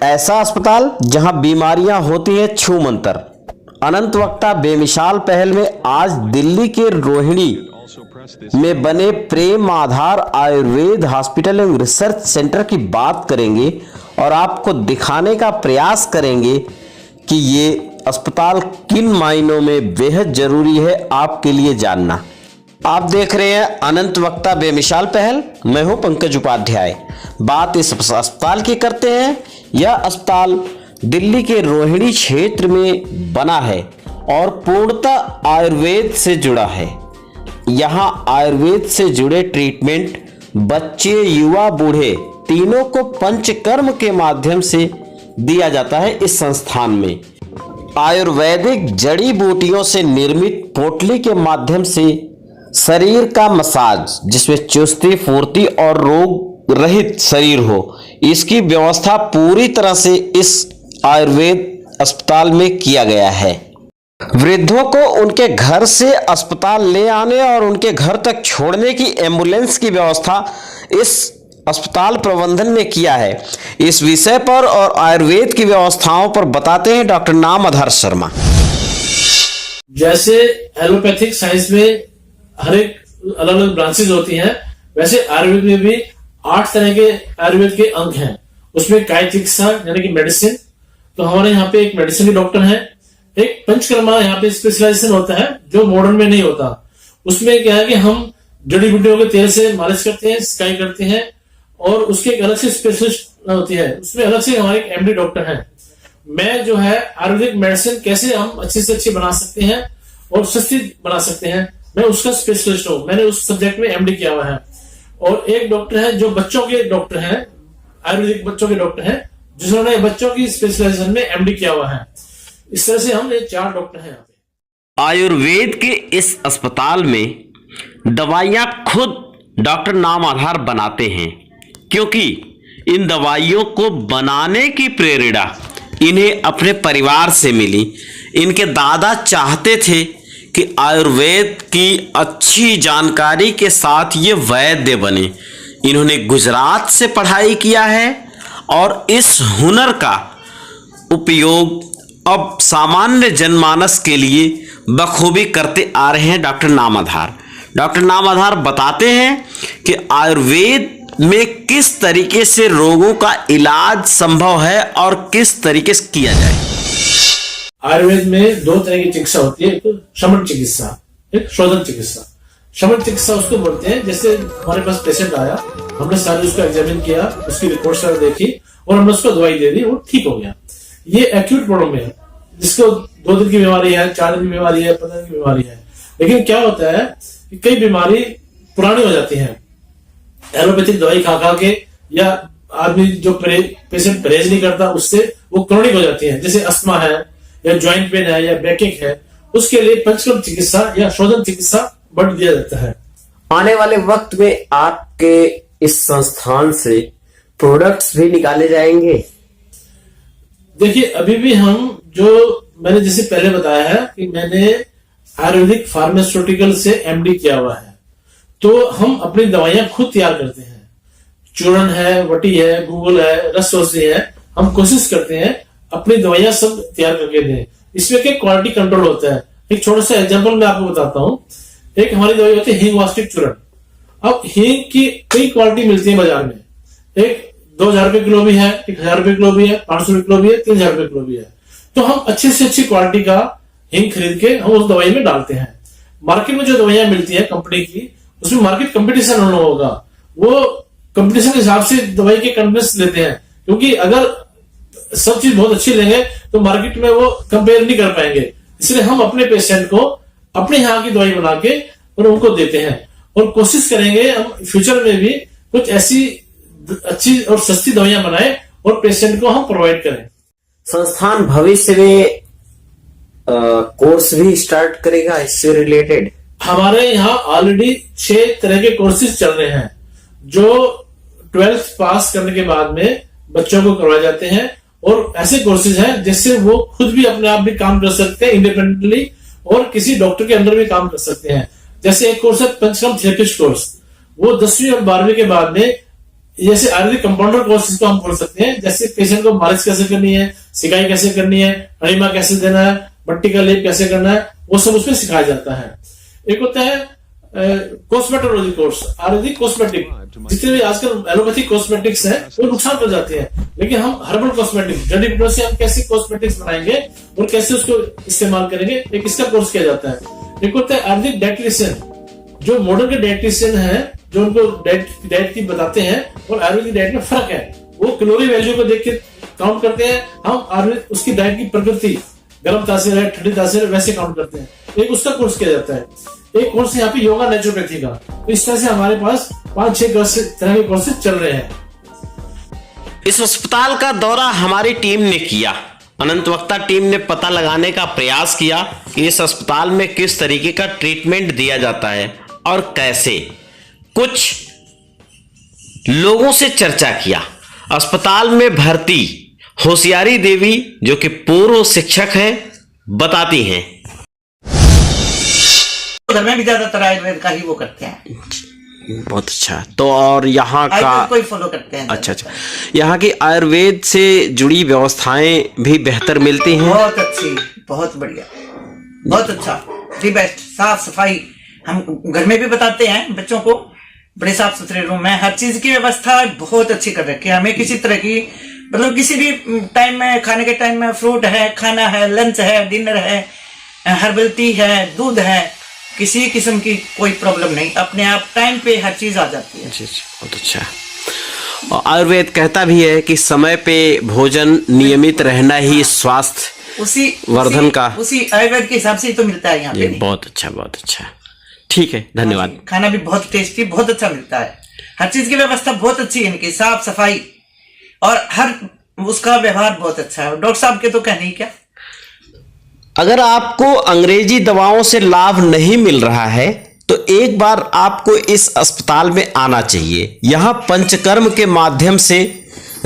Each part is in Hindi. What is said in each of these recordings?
ऐसा अस्पताल जहां बीमारियां होती हैं छूमंतर। अनंत वक्ता बेमिसाल पहल में आज दिल्ली के रोहिणी में बने प्रेम आधार आयुर्वेद हॉस्पिटल एवं रिसर्च सेंटर की बात करेंगे और आपको दिखाने का प्रयास करेंगे कि ये अस्पताल किन मायनों में बेहद जरूरी है आपके लिए जानना। आप देख रहे हैं अनंत वक्ता बेमिसाल पहल। मैं हूं पंकज उपाध्याय। बात इस अस्पताल की करते हैं। यह अस्पताल दिल्ली के रोहिणी क्षेत्र में बना है और पूर्णतः आयुर्वेद से जुड़ा है। यहाँ आयुर्वेद से जुड़े ट्रीटमेंट बच्चे, युवा, बूढ़े तीनों को पंचकर्म के माध्यम से दिया जाता है। इस संस्थान में आयुर्वेदिक जड़ी बूटियों से निर्मित पोटली के माध्यम से शरीर का मसाज, जिसमें चुस्ती, फुर्ती और रोग रहित शरीर हो, इसकी व्यवस्था पूरी तरह से इस आयुर्वेद अस्पताल में किया गया है। वृद्धों को उनके घर से अस्पताल ले आने और उनके घर तक छोड़ने की एम्बुलेंस की व्यवस्था इस अस्पताल प्रबंधन ने किया है। इस विषय पर और आयुर्वेद की व्यवस्थाओं पर बताते हैं डॉक्टर नाम आधार शर्मा। जैसे एलोपैथिक साइंस में हर एक अलग अलग ब्रांचेज होती हैं, वैसे आयुर्वेद में भी 8 तरह के आयुर्वेद के अंग हैं। उसमें काय चिकित्सा यानी कि मेडिसिन, तो हमारे यहाँ पे एक मेडिसिन के डॉक्टर हैं। एक पंचकर्मा यहाँ पे स्पेशलाइजेशन होता है जो मॉडर्न में नहीं होता। उसमें क्या है कि हम जड़ी बूटियों के तेल से मालिश करते हैं, सिकाई करते हैं और उसके एक अलग से स्पेशलिस्ट होती है। उसमें अलग से हमारे एमडी डॉक्टर हैं। मैं जो है आयुर्वेदिक मेडिसिन कैसे हम अच्छी से अच्छी बना सकते हैं और सस्ती बना सकते हैं, मैं उसका स्पेशलिस्ट हूँ। मैंने उस सब्जेक्ट में एमडी किया हुआ है। और एक डॉक्टर है जो बच्चों के डॉक्टर हैं, आयुर्वेदिक बच्चों के डॉक्टर हैं, जिन्होंने बच्चों की स्पेशलाइजेशन में एमडी किया हुआ है। इस तरह से हम 4 डॉक्टर हैं यहाँ पे। आयुर्वेद के इस अस्पताल में दवाइयाँ खुद डॉक्टर नाम आधार बनाते हैं, क्योंकि इन दवाइयों को बनाने की प्रेरणा इन्हें अपने परिवार से मिली। इनके दादा चाहते थे कि आयुर्वेद की अच्छी जानकारी के साथ ये वैद्य बने। इन्होंने गुजरात से पढ़ाई किया है और इस हुनर का उपयोग अब सामान्य जनमानस के लिए बखूबी करते आ रहे हैं डॉक्टर नाम आधार। डॉक्टर नाम आधार बताते हैं कि आयुर्वेद में किस तरीके से रोगों का इलाज संभव है और किस तरीके से किया जाए। आयुर्वेद में 2 तरह की चिकित्सा होती है, एक शमन चिकित्सा, एक शोधन चिकित्सा। शमन चिकित्सा उसको बोलते हैं जैसे हमारे पास पेशेंट आया, हमने सारी उसका एग्जामिन किया, उसकी रिपोर्ट सारी देखी और हमने उसको दवाई दे दी, वो ठीक हो गया। ये एक्यूट प्रॉब्लम है जिसको 2 दिन की बीमारी है, 4 दिन की बीमारी है, 15 दिन की बीमारी है। लेकिन क्या होता है कि कई बीमारी पुरानी हो जाती है एलोपैथिक दवाई खा खा के, या आदमी जो पेशेंट परहेज नहीं करता उससे वो क्रोनिक हो जाती है। जैसे अस्थमा है या ज्वाइंट पेन है या बैकेक है, उसके लिए पंचकर्म चिकित्सा या शोधन चिकित्सा बढ़ दिया जाता है। आने वाले वक्त में आपके इस संस्थान से प्रोडक्ट्स भी निकाले जाएंगे। देखिए अभी भी हम जो मैंने जैसे पहले बताया है कि मैंने आयुर्वेदिक फार्मास्यूटिकल से एमडी किया हुआ है, तो हम अपनी दवाइयां खुद तैयार करते हैं। चूर्ण है, वटी है, गूगल है, रसवसी है, हम कोशिश करते हैं अपनी दवाइयां सब तैयार करके दें। इसमें क्या क्वालिटी कंट्रोल होता है। एक छोटा सा एग्जांपल मैं आपको बताता हूँ। एक हमारी दवाई होती है हींग वास्टिक चूर्ण। अब हींग की कई क्वालिटी मिलती है बाजार में। एक 2000 रुपए किलो भी है, 1000 रुपए किलो भी है, 500 रुपए किलो भी है, 3000 रुपए किलो भी है। तो हम अच्छी से अच्छी क्वालिटी का हींग खरीद के हम उस दवाई में डालते हैं। मार्केट में जो दवाइयां मिलती है कंपनी की, उसमें मार्केट कंपटीशन होना होगा, वो कंपटीशन के हिसाब से दवाई के कंपनीज लेते हैं, क्योंकि अगर सब चीज बहुत अच्छी लेंगे तो मार्केट में वो कंपेयर नहीं कर पाएंगे। इसलिए हम अपने पेशेंट को अपने यहाँ की दवाई बना के और उनको देते हैं और कोशिश करेंगे हम फ्यूचर में भी कुछ ऐसी अच्छी और सस्ती दवाइयां बनाएं और पेशेंट को हम प्रोवाइड करें। संस्थान भविष्य में कोर्स भी स्टार्ट करेगा इससे रिलेटेड। हमारे यहाँ ऑलरेडी 6 तरह के कोर्सेज चल रहे हैं जो 12th पास करने के बाद में बच्चों को करवाए जाते हैं। और ऐसे कोर्सेज हैं जिससे वो खुद भी अपने आप भी काम कर सकते हैं इंडिपेंडेंटली और किसी डॉक्टर के अंदर भी काम कर सकते हैं। जैसे एक कोर्स है पंचकर्म थेरेपिस्ट कोर्स, वो 10वीं और 12वीं के बाद में जैसे आयुर्वेदिक कंपाउंडर कोर्स को हम बोल सकते हैं, जैसे पेशेंट को मालिश कैसे करनी है, सिकाई कैसे करनी है, अणिमा कैसे देना है, पट्टी का लेप कैसे करना है, वो सब उसमें सिखाया जाता है। एक होता है कॉस्मेटोलॉजी कोर्स, आयुर्वेदिक कॉस्मेटिक। जितने भी आजकल एलोपैथिक कॉस्मेटिक्स हैं वो नुकसान कर जाते हैं, लेकिन हम हर्बल कॉस्मेटिक्स, जड़ी बूटियों से हम कैसे कॉस्मेटिक्स बनाएंगे और कैसे उसको इस्तेमाल करेंगे, एक इसका कोर्स किया जाता है। एक होता है आयुर्वेदिक डाइटिशियन, जो मॉडर्न के डाइटिशियन है, जो उनको डाइट की बताते हैं और आयुर्वेदिक डाइट में फर्क है। वो कैलोरी वैल्यू को देख के काउंट करते हैं, हम आयुर्वेद उसकी डाइट की प्रकृति, गर्म तासीर है, ठंडी तासीर है, वैसे काउंट करते हैं। एक उसका कोर्स किया जाता है। एक कोर्स यहाँ पे योगा नेचुरोपैथी का। तो इस तरह से हमारे पास 5-6 तरह के कोर्सेज चल रहे हैं। इस अस्पताल का दौरा हमारी टीम ने किया। अनंत वक्ता टीम ने पता लगाने का प्रयास किया कि इस अस्पताल में किस तरीके का ट्रीटमेंट दिया जाता है और कैसे। कुछ लोगों से चर्चा किया। अस्पताल में भर्ती होशियारी देवी, जो कि पूर्व शिक्षक हैं, बताती हैं। घर में भी ज्यादातर आयुर्वेद का ही वो करते हैं। बहुत अच्छा। तो और यहाँ का कोई फॉलो करते हैं। अच्छा, यहाँ की आयुर्वेद से जुड़ी व्यवस्थाएं भी बेहतर मिलती हैं। बहुत अच्छी, बहुत बढ़िया, बहुत अच्छा, दी बेस्ट। साफ सफाई हम घर में भी बताते हैं बच्चों को, बड़े साफ सुथरे रूम है, हर चीज की व्यवस्था बहुत अच्छी कर रखी है। हमें किसी तरह की मतलब किसी भी टाइम में, खाने के टाइम में फ्रूट है, खाना है, लंच है, डिनर है, हर्बल टी है, दूध है, किसी किस्म की कोई प्रॉब्लम नहीं। अपने आप टाइम पे हर चीज आ जाती है। जी, बहुत अच्छा। और आयुर्वेद कहता भी है कि समय पे भोजन नियमित रहना ही स्वास्थ्य उसी वर्धन का, उसी आयुर्वेद के हिसाब से ही तो मिलता है यहाँ पे। बहुत अच्छा, बहुत अच्छा। ठीक है, धन्यवाद। खाना भी बहुत टेस्टी, बहुत अच्छा मिलता है। हर चीज की व्यवस्था बहुत अच्छी है इनकी, साफ सफाई और हर उसका व्यवहार बहुत अच्छा है। डॉक्टर साहब के तो कहने ही क्या। अगर आपको अंग्रेजी दवाओं से लाभ नहीं मिल रहा है तो एक बार आपको इस अस्पताल में आना चाहिए। यहाँ पंचकर्म के माध्यम से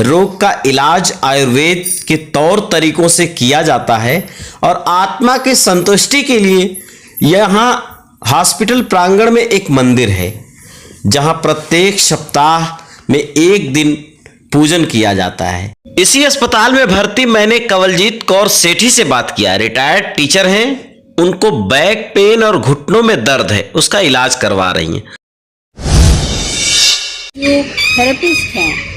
रोग का इलाज आयुर्वेद के तौर तरीकों से किया जाता है और आत्मा की संतुष्टि के लिए यहाँ हॉस्पिटल प्रांगण में एक मंदिर है, जहाँ प्रत्येक सप्ताह में एक दिन पूजन किया जाता है। इसी अस्पताल में भर्ती मैंने कंवलजीत कौर सेठी से बात किया। रिटायर्ड टीचर हैं, उनको बैक पेन और घुटनों में दर्द है, उसका इलाज करवा रही हैं। जो थेरेपिस्ट हैं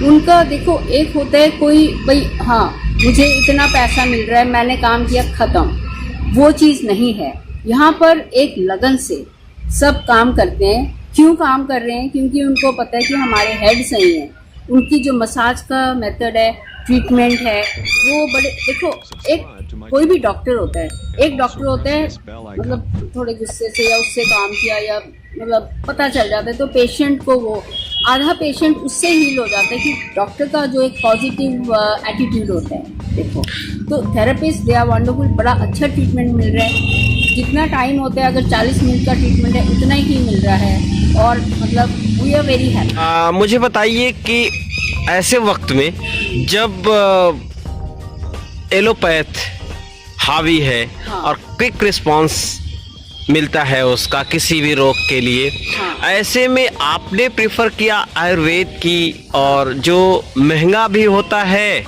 उनका देखो, एक होता है कोई भाई हाँ मुझे इतना पैसा मिल रहा है, मैंने काम किया, खत्म, वो चीज़ नहीं है। यहाँ पर एक लगन से सब काम करते हैं। क्यों काम कर रहे हैं? क्योंकि उनको पता है कि हमारे हेड सही हैं। उनकी जो मसाज का मेथड है, ट्रीटमेंट है, वो बड़े देखो, एक कोई भी डॉक्टर होता है, एक डॉक्टर होता है मतलब थोड़े गुस्से से या उससे काम किया या मतलब पता चल जाता है तो पेशेंट को वो आधा पेशेंट उससे हील हो जाता है कि डॉक्टर का जो एक पॉजिटिव एटीट्यूड होता है। देखो तो थेरेपिस्ट दे आर वंडरफुल, बड़ा अच्छा ट्रीटमेंट मिल रहा है। जितना टाइम होता है, अगर 40 मिनट का ट्रीटमेंट है उतना ही मिल रहा है और मतलब वी आर वेरी हैप्पी। मुझे बताइए कि ऐसे वक्त में जब एलोपैथ हावी है और क्विक रिस्पांस मिलता है उसका किसी भी रोग के लिए, ऐसे में आपने प्रेफर किया आयुर्वेद की, और जो महंगा भी होता है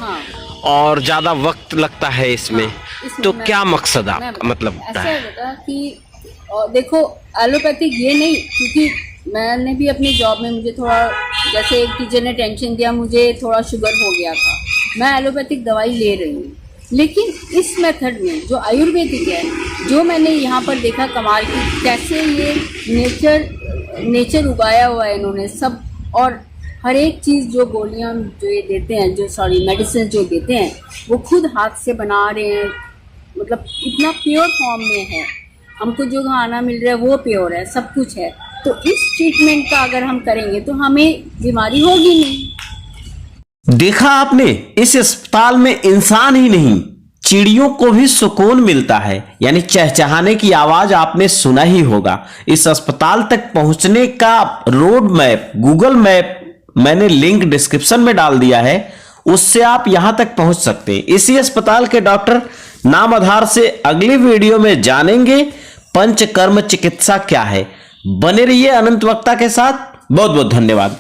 और ज़्यादा वक्त लगता है इसमें, तो क्या मकसद आपका मतलब ऐसा है बेटा कि देखो एलोपैथिक ये नहीं, क्योंकि मैंने भी अपनी जॉब में मुझे थोड़ा जैसे एक टीचर ने टेंशन दिया, मुझे थोड़ा शुगर हो गया था, मैं एलोपैथिक दवाई ले रही हूँ। लेकिन इस मेथड में जो आयुर्वेदिक है, जो मैंने यहाँ पर देखा कमाल की, कैसे ये नेचर उगाया हुआ है इन्होंने सब, और हर एक चीज़ जो गोलियाँ जो ये देते हैं, जो मेडिसिन जो देते हैं, वो खुद हाथ से बना रहे हैं, मतलब इतना प्योर फॉर्म में है। हमको जो खाना मिल रहा है वो प्योर है, सब कुछ है। तो इस ट्रीटमेंट का अगर हम करेंगे तो हमें बीमारी होगी नहीं। देखा आपने, इस अस्पताल में इंसान ही नहीं, चिड़ियों को भी सुकून मिलता है, यानी चहचहाने की आवाज आपने सुना ही होगा। इस अस्पताल तक पहुंचने का रोड मैप, गूगल मैप मैंने लिंक डिस्क्रिप्शन में डाल दिया है, उससे आप यहां तक पहुंच सकते हैं। इसी अस्पताल के डॉक्टर नाम आधार से अगली वीडियो में जानेंगे पंचकर्म चिकित्सा क्या है। बने रहिए अनंत वक्ता के साथ। बहुत बहुत धन्यवाद।